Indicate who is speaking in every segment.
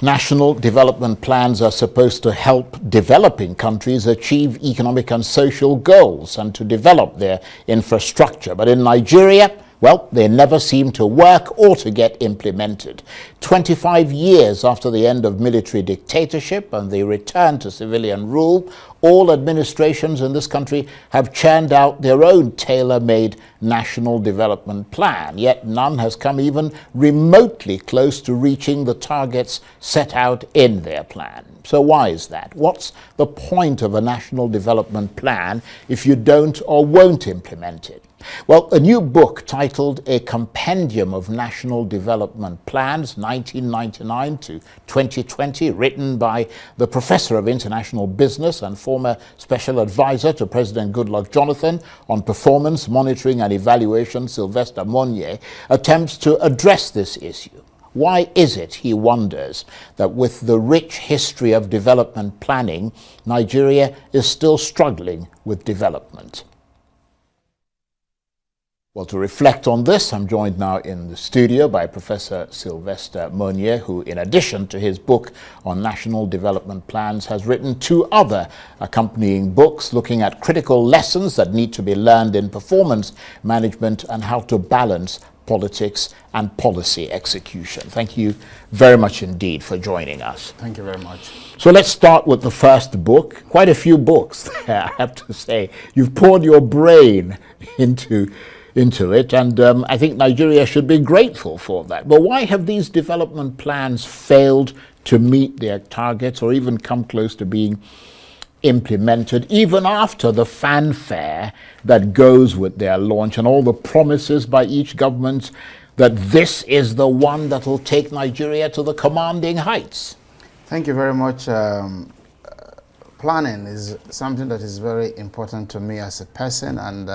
Speaker 1: National development plans are supposed to help developing countries achieve economic and social goals and to develop their infrastructure. But in Nigeria, well, they never seem to work or to get implemented. 25 years after the end of military dictatorship and the return to civilian rule, all administrations in this country have churned out their own tailor-made national development plan, yet none has come even remotely close to reaching the targets set out in their plan. So why is that? What's the point of a national development plan if you don't or won't implement it? Well, a new book titled A Compendium of National Development Plans, 1999 to 2020, written by the Professor of International Business and former Special Advisor to President Goodluck Jonathan on Performance, Monitoring and Evaluation, Sylvester Monye, attempts to address this issue. Why is it, he wonders, that with the rich history of development planning, Nigeria is still struggling with development? Well, to reflect on this, I'm joined now in the studio by Professor Sylvester Monye, who, in addition to his book on national development plans, has written two other accompanying books looking at critical lessons that need to be learned in performance management and how to balance politics and policy execution. Thank you very much indeed for joining us.
Speaker 2: Thank you very much.
Speaker 1: So let's start with the first book. Quite a few books there, I have to say. You've poured your brain into it, and I think Nigeria should be grateful for that. But why have these development plans failed to meet their targets or even come close to being implemented, even after the fanfare that goes with their launch and all the promises by each government that this is the one that will take Nigeria to the commanding heights?
Speaker 2: Thank you very much. Planning is something that is very important to me as a person, and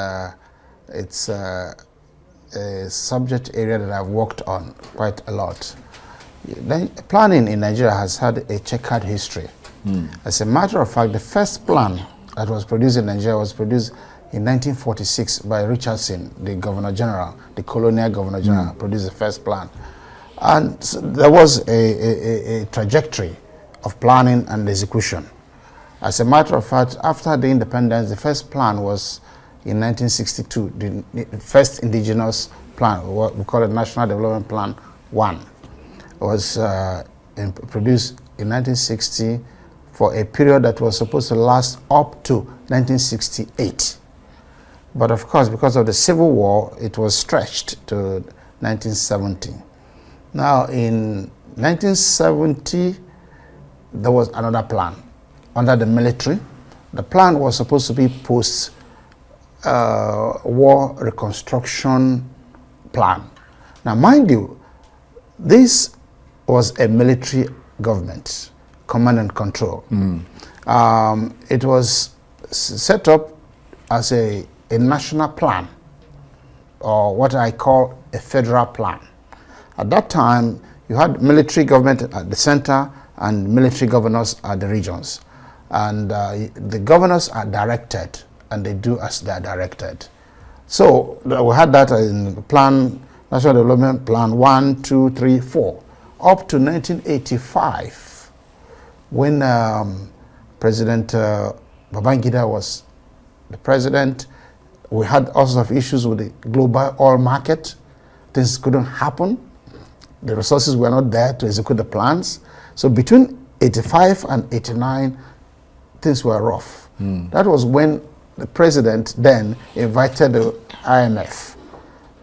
Speaker 2: it's a subject area that I've worked on quite a lot. Planning in Nigeria has had a checkered history. As a matter of fact, the first plan that was produced in Nigeria was produced in 1946 by Richardson, the Governor General, the colonial Governor General, produced the first plan. And so there was a trajectory of planning and execution. As a matter of fact, after the independence, the first plan was in 1962, the first indigenous plan, what we call it National Development Plan 1, was produced in 1960 for a period that was supposed to last up to 1968. But of course, because of the Civil War, it was stretched to 1970. Now, in 1970, there was another plan under the military. The plan was supposed to be post-war reconstruction plan. Now, mind you, this was a military government, command and control. It was set up as a national plan, or what I call a federal plan. At that time, you had military government at the center and military governors at the regions. And the governors are directed, and they do as they are directed. So we had that in the plan, National Development Plan 1, 2, 3, 4, up to 1985, when President Babangida was the president. We had all sorts of issues with the global oil market. Things couldn't happen. The resources were not there to execute the plans. So between 85 and 89, things were rough. That was when the president then invited the IMF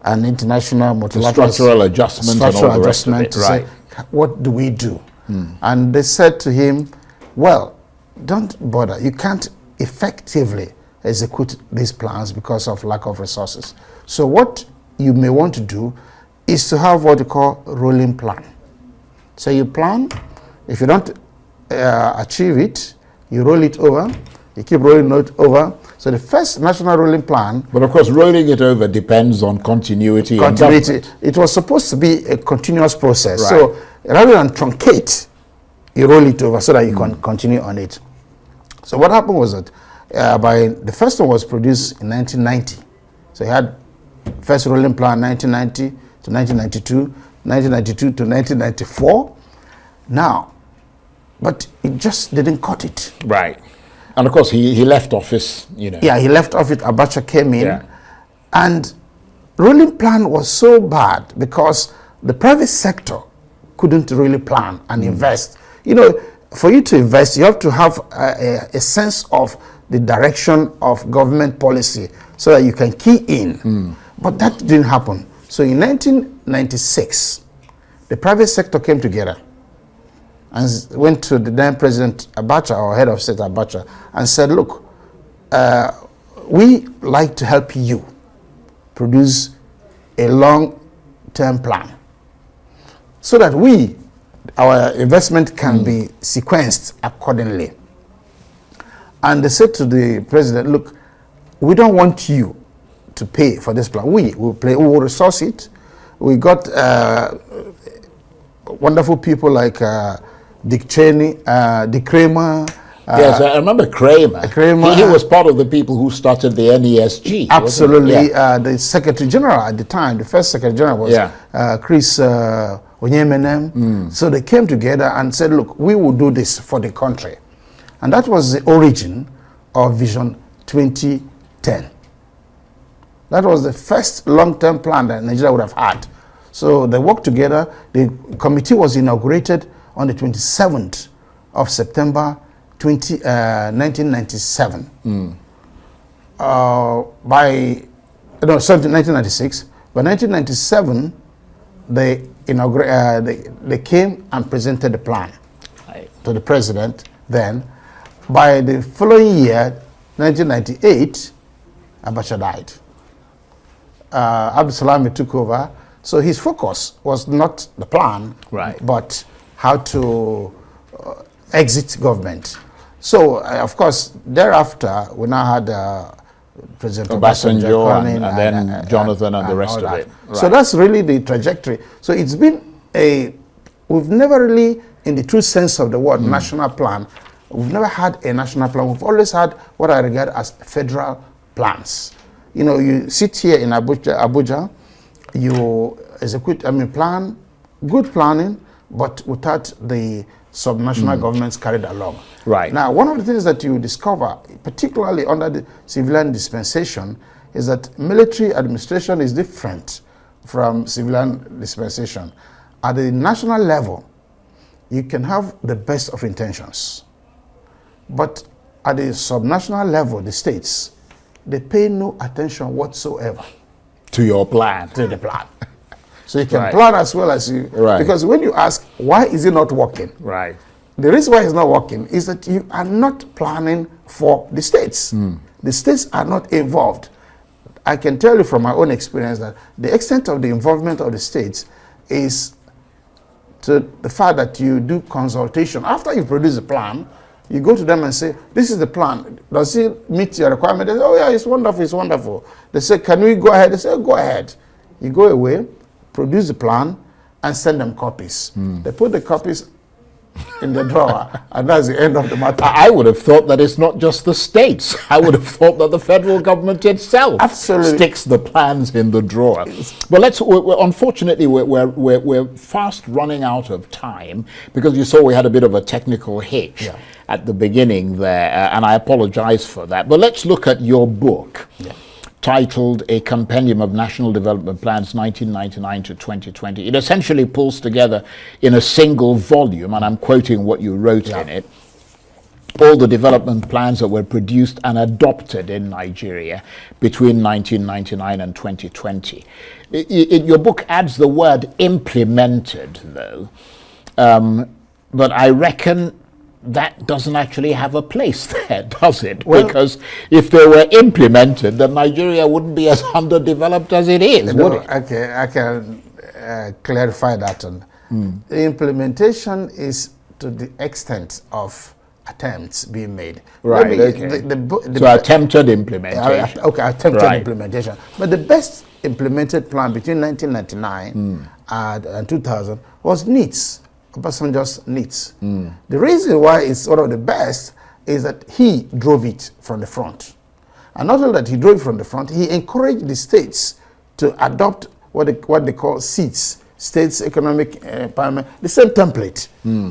Speaker 2: and international multilateral
Speaker 1: structural adjustment and all the rest of it,
Speaker 2: to say, what do we do? And they said to him, well, don't bother. You can't effectively execute these plans because of lack of resources. So what you may want to do is to have what you call rolling plan. So you plan, if you don't achieve it, you roll it over, you keep rolling it over. So the first national rolling plan...
Speaker 1: But of course, rolling it over depends on continuity.
Speaker 2: It was supposed to be a continuous process.
Speaker 1: Right.
Speaker 2: So rather than truncate, you roll it over so that you can continue on it. So what happened was that the first one was produced in 1990. So you had First ruling plan 1990 to 1992, 1992 to 1994. Now, but it just didn't cut it.
Speaker 1: Right. And of course, he left office, you know.
Speaker 2: Yeah, he left office, Abacha came in.
Speaker 1: Yeah.
Speaker 2: And ruling plan was so bad because the private sector couldn't really plan and invest. You know, for you to invest, you have to have a sense of the direction of government policy so that you can key in. But that didn't happen. So in 1996, the private sector came together and went to the then President Abacha, or head of state Abacha, and said, look, we like to help you produce a long-term plan so that our investment can be sequenced accordingly. And they said to the president, look, we don't want you to pay for this plan. We will resource it. We got wonderful people like Dick Cheney, Dick Kramer.
Speaker 1: Yes, I remember Kramer. He was part of the people who started the NESG.
Speaker 2: Absolutely. Yeah. The Secretary General at the time, the first Secretary General was Chris Onyemenem. So they came together and said, look, we will do this for the country. And that was the origin of Vision 2010. That was the first long-term plan that Nigeria would have had. So they worked together. The committee was inaugurated on the 27th of September 1997. 1996. By 1997, they came and presented the plan to the president then. By the following year, 1998, Abacha died. Abdul Salami took over. So his focus was not the plan, but how to exit government. So, of course, thereafter, we now had President
Speaker 1: Obasanjo and then Jonathan and the rest of it.
Speaker 2: Right. So that's really the trajectory. So it's been we've never really, in the true sense of the word, national plan, we've never had a national plan. We've always had what I regard as federal plans. You know, you sit here in Abuja, you execute, plan, good planning, but without the subnational governments carried along.
Speaker 1: Right.
Speaker 2: Now, one of the things that you discover, particularly under the civilian dispensation, is that military administration is different from civilian dispensation. At the national level, you can have the best of intentions. But at the subnational level, the states, they pay no attention whatsoever
Speaker 1: to your plan.
Speaker 2: To the plan. So you can plan as well as you... Because when you ask, why is it not working? The reason why it's not working is that you are not planning for the states. The states are not involved. I can tell you from my own experience that the extent of the involvement of the states is to the fact that you do consultation. After you produce a plan, you go to them and say, this is the plan. Does it meet your requirement? They say, oh yeah, it's wonderful, it's wonderful. They say, can we go ahead? They say, go ahead. You go away, produce the plan, and send them copies. They put the copies in the drawer, and that's the end of the matter.
Speaker 1: I would have thought that it's not just the states. I would have thought that the federal government itself sticks the plans in the drawer. But unfortunately, we're fast running out of time, because you saw we had a bit of a technical hitch at the beginning there, and I apologize for that. But let's look at your book. Titled A Compendium of National Development Plans 1999 to 2020. It essentially pulls together in a single volume, and I'm quoting what you wrote in it, all the development plans that were produced and adopted in Nigeria between 1999 and 2020. Your book adds the word implemented, though, but I reckon that doesn't actually have a place there, does it? Well, because if they were implemented, then Nigeria wouldn't be as underdeveloped as it is, would it?
Speaker 2: Okay, I can clarify that. The implementation is to the extent of attempts being made.
Speaker 1: Right, so attempted implementation.
Speaker 2: Attempted implementation. But the best implemented plan between 1999 and 2000 was NEETs. Obasanjo's NEETs. The reason why it's one of the best is that he drove it from the front. And not only that he drove it from the front, he encouraged the states to adopt what they call SEEDS, States Economic Empowerment, the same template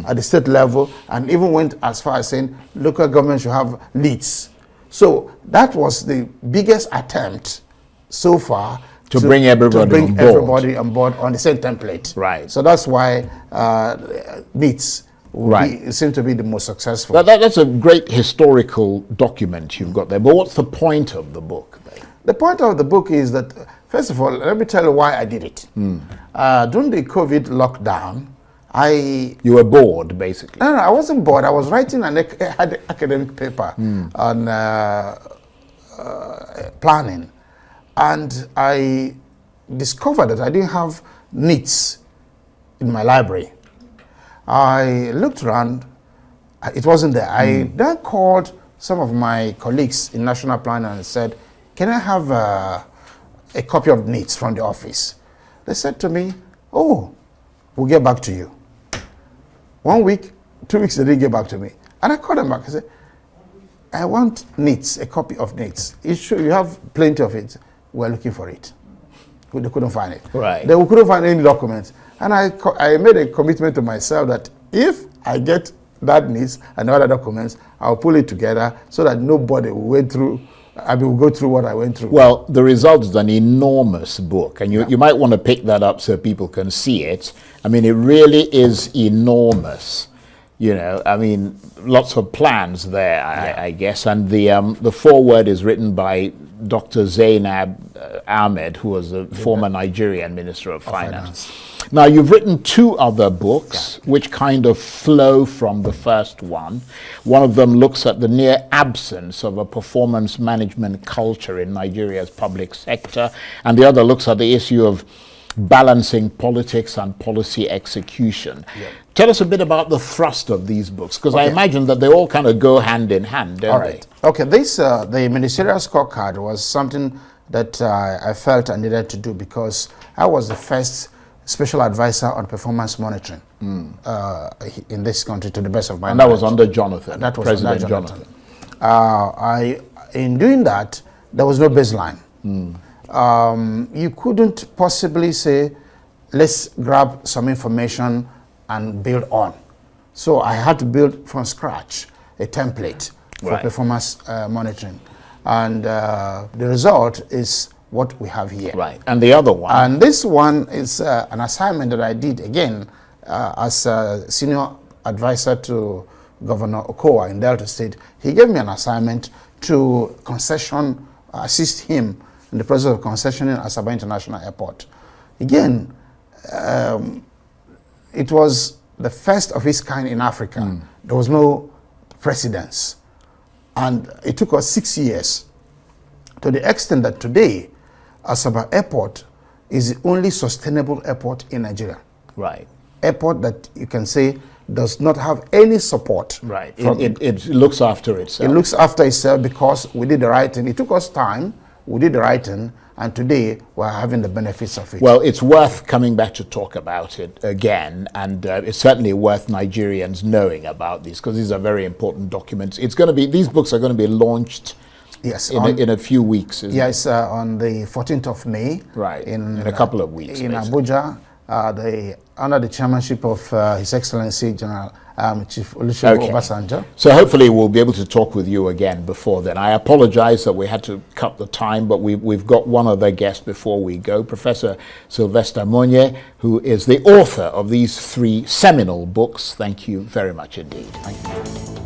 Speaker 2: at the state level, and even went as far as saying local government should have leads. So that was the biggest attempt so far
Speaker 1: to bring everybody
Speaker 2: on board on the same template.
Speaker 1: Right.
Speaker 2: So that's why NEETs seem to be the most successful.
Speaker 1: That's a great historical document you've got there. But what's the point of the book?
Speaker 2: The point of the book is that, first of all, let me tell you why I did it. During the COVID lockdown,
Speaker 1: You were bored, basically.
Speaker 2: No, I wasn't bored. I was writing an academic paper on planning. And I discovered that I didn't have NEETs in my library. I looked around, it wasn't there. I then called some of my colleagues in national planning and said, can I have a copy of NEETs from the office? They said to me, oh, we'll get back to you. 1 week, 2 weeks, they didn't get back to me. And I called them back. I said, I want NEETs, a copy of NEETs. You have plenty of it. We're looking for it. They couldn't find it.
Speaker 1: Right.
Speaker 2: They couldn't find any documents. And I made a commitment to myself that if I get that NEETs and other documents, I'll pull it together so that nobody will go through what I went through.
Speaker 1: Well, the result is an enormous book, and you might want to pick that up so people can see it. I mean, it really is enormous. You know, I mean, lots of plans there, I guess. And the foreword is written by Dr. Zainab Ahmed, who was the former Nigerian Minister of Finance. Now, you've written 2 other books which kind of flow from the first one. One of them looks at the near absence of a performance management culture in Nigeria's public sector, and the other looks at the issue of balancing politics and policy execution. Tell us a bit about the thrust of these books, because I imagine that they all kind of go hand in hand, don't they?
Speaker 2: Okay, this, the ministerial scorecard was something that I felt I needed to do because I was the first special advisor on performance monitoring in this country, to the best of my knowledge.
Speaker 1: And that was under Jonathan,
Speaker 2: that was
Speaker 1: President
Speaker 2: under Jonathan. In doing that, there was no baseline. You couldn't possibly say, let's grab some information and build on. So I had to build from scratch a template for performance monitoring. And the result is what we have here.
Speaker 1: Right. And the other one?
Speaker 2: And this one is an assignment that I did, again, as a senior advisor to Governor Okowa in Delta State. He gave me an assignment to assist him in the process of concessioning Asaba International Airport. Again, it was the first of its kind in Africa. There was no precedence. And it took us 6 years, to the extent that today, Asaba Airport is the only sustainable airport in Nigeria.
Speaker 1: Right.
Speaker 2: Airport that you can say does not have any support.
Speaker 1: Right. It looks after itself.
Speaker 2: It looks after itself because we did the right thing. It took us time. We did the right thing, and today we're having the benefits of it.
Speaker 1: Well, it's worth coming back to talk about it again, and it's certainly worth Nigerians knowing about these, because these are very important documents. These books are going to be launched in a few weeks.
Speaker 2: Yes, on the 14th of May.
Speaker 1: Right, in a couple of weeks.
Speaker 2: In Abuja, under the chairmanship of His Excellency General Chief Olusegun Obasanjo.
Speaker 1: So hopefully we'll be able to talk with you again before then. I apologize that we had to cut the time, but we've got one other guest before we go, Professor Sylvester Monye, who is the author of these 3 seminal books. Thank you very much indeed.
Speaker 2: Thank you.